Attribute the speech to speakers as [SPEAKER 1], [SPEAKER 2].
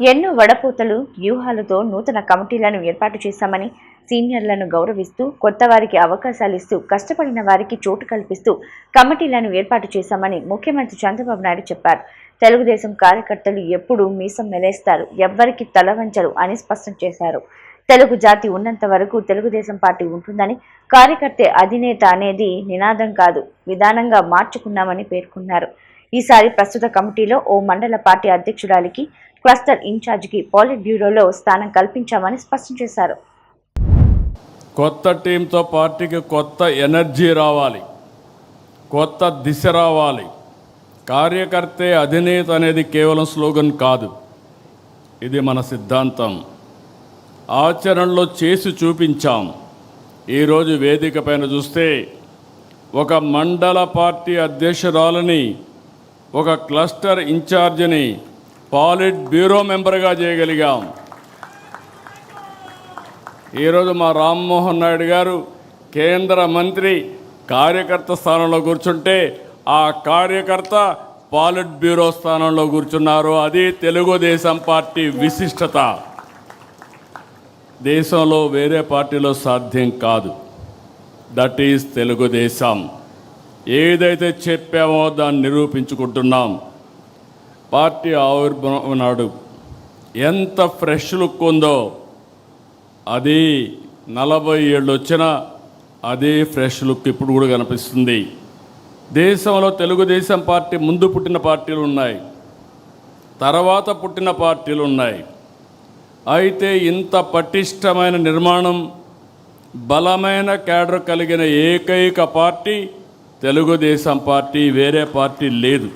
[SPEAKER 1] ఎన్నో వడపోతలు వ్యూహాలతో నూతన కమిటీలను ఏర్పాటు చేశామని, సీనియర్లను గౌరవిస్తూ, కొత్త వారికి అవకాశాలు ఇస్తూ, కష్టపడిన వారికి చోటు కల్పిస్తూ కమిటీలను ఏర్పాటు చేశామని ముఖ్యమంత్రి చంద్రబాబు నాయుడు చెప్పారు. తెలుగుదేశం కార్యకర్తలు ఎప్పుడూ మీసం మెలేస్తారు, ఎవ్వరికి తలవంచరు అని స్పష్టం చేశారు. తెలుగు జాతి ఉన్నంత వరకు తెలుగుదేశం పార్టీ ఉంటుందని, కార్యకర్తే అధినేత అనేది నినాదం కాదు, విధానంగా మార్చుకున్నామని పేర్కొన్నారు. ఈసారి ప్రస్తుత కమిటీలో ఓ మండల పార్టీ అధ్యక్షురాలికి, క్లస్టర్ ఇన్ఛార్జికి పాలిట్ బ్యూరోలో స్థానం కల్పించామని స్పష్టం చేశారు.
[SPEAKER 2] కొత్త టీంతో పార్టీకి కొత్త ఎనర్జీ రావాలి, కొత్త దిశ రావాలి. కార్యకర్తే అధినేత అనేది కేవలం స్లోగన్ కాదు, ఇది మన సిద్ధాంతం. ఆచరణలో చేసి చూపించాం. ఈరోజు వేదిక పైన చూస్తే ఒక మండల పార్టీ అధ్యక్షురాలని, ఒక క్లస్టర్ ఇన్ఛార్జిని పాలిట్ బ్యూరో మెంబర్గా చేయగలిగాం. ఈరోజు మా రామ్మోహన్ నాయుడు గారు కేంద్ర మంత్రి కార్యకర్త స్థానంలో కూర్చుంటే, ఆ కార్యకర్త పాలిట్ బ్యూరో స్థానంలో కూర్చున్నారు. అది తెలుగుదేశం పార్టీ విశిష్టత. దేశంలో వేరే పార్టీలో సాధ్యం కాదు. That is Telugu Desam. ఏదైతే చెప్పామో దాన్ని నిరూపించుకుంటున్నాం. పార్టీ ఆవిర్భావం నాడు ఎంత ఫ్రెష్ లుక్ ఉందో, అది 40 ఏళ్ళు వచ్చినా అదే ఫ్రెష్ లుక్ ఇప్పుడు కూడా కనిపిస్తుంది. దేశంలో తెలుగుదేశం పార్టీ ముందు పుట్టిన పార్టీలు ఉన్నాయి, తర్వాత పుట్టిన పార్టీలు ఉన్నాయి. అయితే ఇంత పటిష్టమైన నిర్మాణం, బలమైన క్యాడర్ కలిగిన ఏకైక పార్టీ తెలుగుదేశం పార్టీ, వేరే పార్టీ లేదు.